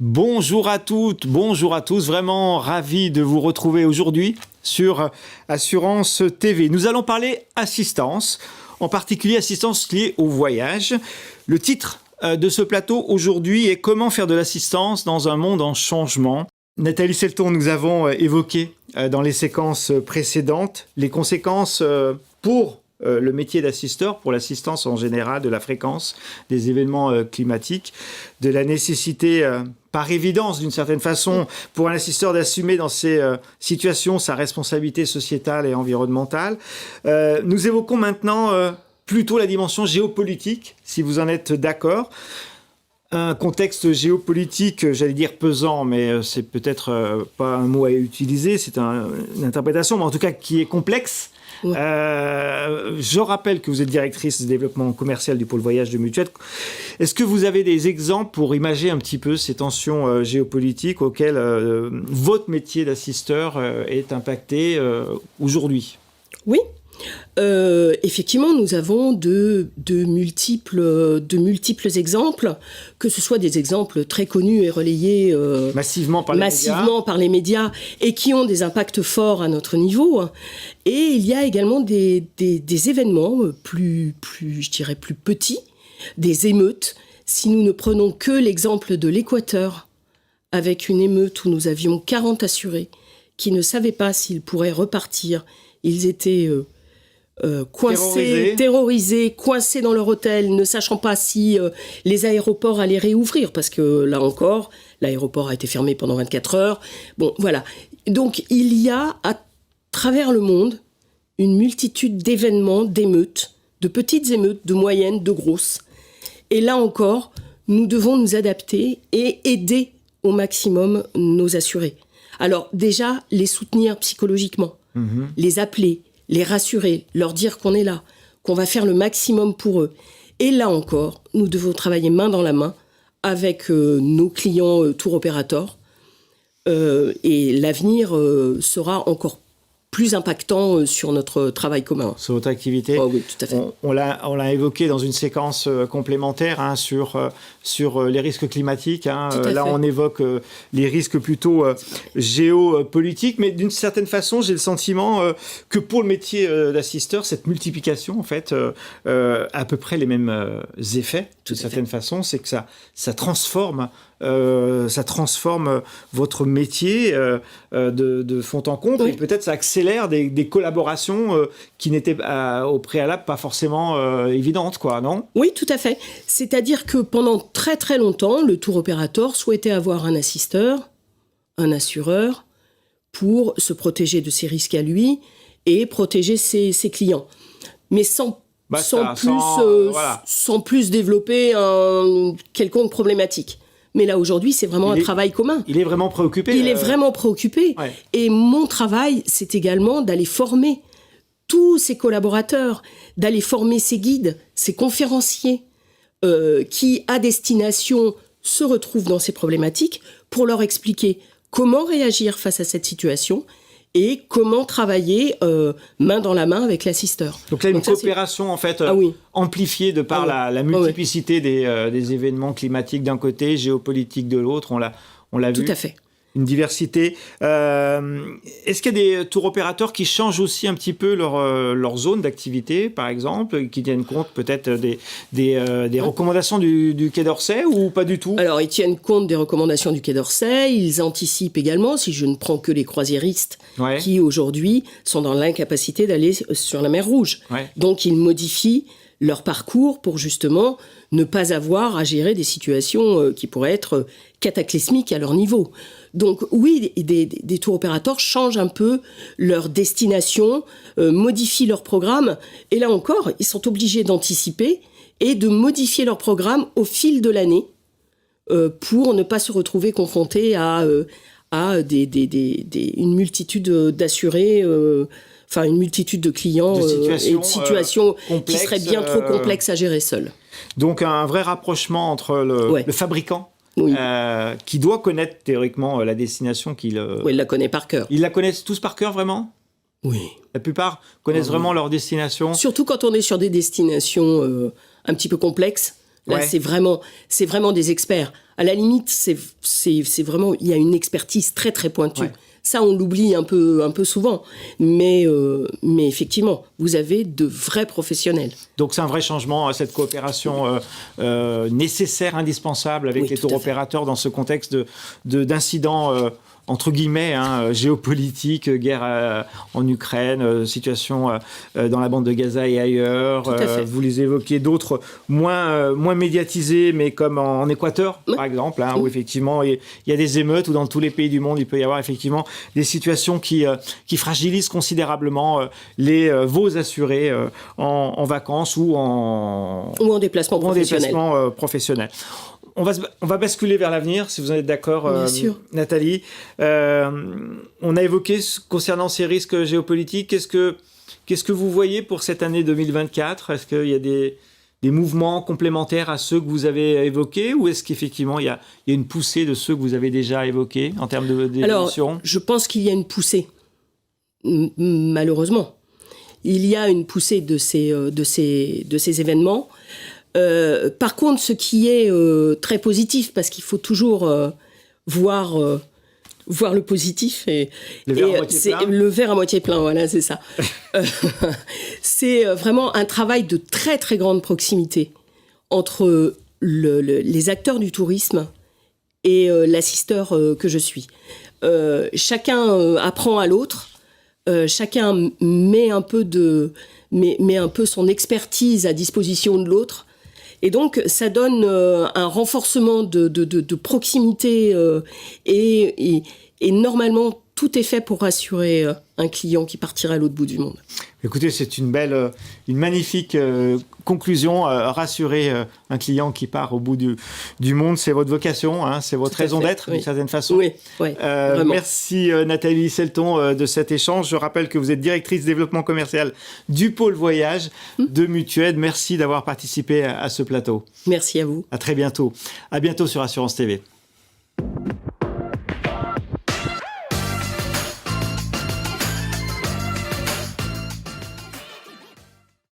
Bonjour à toutes, bonjour à tous, vraiment ravi de vous retrouver aujourd'hui sur Assurance TV. Nous allons parler assistance, en particulier assistance liée au voyage. Le titre de ce plateau aujourd'hui est « Comment faire de l'assistance dans un monde en changement ?» Nathalie Selton, nous avons évoqué dans les séquences précédentes les conséquences pour le métier d'assisteur, pour l'assistance en général, de la fréquence des événements climatiques, de la nécessité, par évidence d'une certaine façon, pour un assisteur d'assumer dans ces situations sa responsabilité sociétale et environnementale. Nous évoquons maintenant plutôt la dimension géopolitique, si vous en êtes d'accord. Un contexte géopolitique, j'allais dire pesant, mais c'est peut-être pas un mot à utiliser, c'est une interprétation, mais en tout cas qui est complexe. Ouais. Je rappelle que vous êtes directrice de développement commercial du pôle voyage de Mutuelle. Est-ce que vous avez des exemples pour imager un petit peu ces tensions géopolitiques auxquelles votre métier d'assisteur est impacté aujourd'hui ? Oui. Effectivement, nous avons de multiples exemples, que ce soit des exemples très connus et relayés massivement par les médias et qui ont des impacts forts à notre niveau. Et il y a également des événements plus petits, des émeutes. Si nous ne prenons que l'exemple de l'Équateur, avec une émeute où nous avions 40 assurés qui ne savaient pas s'ils pourraient repartir, ils étaient terrorisés, coincés dans leur hôtel, ne sachant pas si les aéroports allaient réouvrir, parce que là encore, l'aéroport a été fermé pendant 24 heures. Bon, voilà. Donc, il y a à travers le monde une multitude d'événements, d'émeutes, de petites émeutes, de moyennes, de grosses. Et là encore, nous devons nous adapter et aider au maximum nos assurés. Alors, déjà, les soutenir psychologiquement, les appeler, les rassurer, leur dire qu'on est là, qu'on va faire le maximum pour eux. Et là encore, nous devons travailler main dans la main avec nos clients tour opérateurs. Et l'avenir sera encore plus impactant sur notre travail commun. Sur votre activité. Oh oui, tout à fait. On l'a évoqué dans une séquence complémentaire sur les risques climatiques. Là, on évoque les risques plutôt géopolitiques, mais d'une certaine façon, j'ai le sentiment que pour le métier d'assisteur, cette multiplication, en fait, a à peu près les mêmes effets, d'une certaine façon. C'est que ça transforme votre métier de fond en comble, oui. Et peut-être ça accélère des collaborations qui n'étaient au préalable pas forcément évidentes, quoi, non ? Oui, tout à fait. C'est-à-dire que pendant très très longtemps, le tour opérateur souhaitait avoir un assisteur, un assureur, pour se protéger de ses risques à lui et protéger ses clients. Mais sans plus développer une quelconque problématique. Mais là, aujourd'hui, c'est vraiment un travail commun. Il est vraiment préoccupé. Il est vraiment préoccupé. Ouais. Et mon travail, c'est également d'aller former tous ces collaborateurs, d'aller former ces guides, ces conférenciers qui, à destination, se retrouvent dans ces problématiques pour leur expliquer comment réagir face à cette situation et comment travailler main dans la main avec l'assisteur. Donc là, une coopération en fait amplifiée de par la multiplicité des événements climatiques d'un côté, géopolitiques de l'autre, on l'a vu. Tout à fait. Une diversité. Est-ce qu'il y a des tours opérateurs qui changent aussi un petit peu leur zone d'activité, par exemple, qui tiennent compte peut-être des recommandations du Quai d'Orsay ou pas du tout ? Alors, ils tiennent compte des recommandations du Quai d'Orsay. Ils anticipent également, si je ne prends que les croisiéristes qui, aujourd'hui, sont dans l'incapacité d'aller sur la mer Rouge. Ouais. Donc, ils modifient leur parcours pour justement ne pas avoir à gérer des situations qui pourraient être cataclysmiques à leur niveau. Donc oui, des tours opérateurs changent un peu leur destination, modifient leur programme. Et là encore, ils sont obligés d'anticiper et de modifier leur programme au fil de l'année pour ne pas se retrouver confrontés à une multitude d'assurés, une multitude de clients et de situations qui seraient bien trop complexes à gérer seuls. Donc un vrai rapprochement entre le fabricant, qui doit connaître théoriquement la destination qu'il... Oui, il la connaît par cœur. Ils la connaissent tous par cœur, vraiment ? Oui. La plupart connaissent vraiment leur destination ? Surtout quand on est sur des destinations un petit peu complexes. Là, Ouais. c'est vraiment des experts. À la limite, c'est vraiment, il y a une expertise très très pointue. Ouais. Ça, on l'oublie un peu souvent. Mais effectivement, vous avez de vrais professionnels. Donc c'est un vrai changement, cette coopération nécessaire, indispensable avec Oui, les tout à tours fait. opérateurs dans ce contexte d'incidents entre guillemets géopolitiques, guerre en Ukraine, situation dans la bande de Gaza et ailleurs. Tout à fait. Vous les évoquez, d'autres moins médiatisés, mais comme en Équateur, Ouais. par exemple, où effectivement il y a des émeutes, où dans tous les pays du monde il peut y avoir effectivement des situations qui fragilisent considérablement vos assurés en vacances ou en déplacement professionnel. déplacement professionnel. On va basculer vers l'avenir, si vous en êtes d'accord, Bien sûr. Nathalie. On a évoqué concernant ces risques géopolitiques. Qu'est-ce que vous voyez pour cette année 2024 ? Est-ce qu'il y a des mouvements complémentaires à ceux que vous avez évoqués, ou est-ce qu'effectivement il y a une poussée de ceux que vous avez déjà évoqués en termes d'évolution ? Alors, je pense qu'il y a une poussée, malheureusement. Il y a une poussée de ces événements. Par contre, ce qui est très positif, parce qu'il faut toujours voir le positif Le verre à moitié plein. le verre à moitié plein, voilà, c'est ça. C'est vraiment un travail de très très grande proximité entre les acteurs du tourisme et l'assisteur que je suis. Chacun apprend à l'autre, chacun met un peu son expertise à disposition de l'autre. Et donc, ça donne un renforcement de proximité et normalement, tout est fait pour rassurer un client qui partira à l'autre bout du monde. Écoutez, c'est une magnifique conclusion. Rassurer un client qui part au bout du monde, c'est votre vocation, c'est votre raison d'être, d'une certaine façon. Oui, vraiment. Merci Nathalie Selton de cet échange. Je rappelle que vous êtes directrice développement commercial du pôle voyage de Mutued. Merci d'avoir participé à ce plateau. Merci à vous. À très bientôt. À bientôt sur Assurance TV.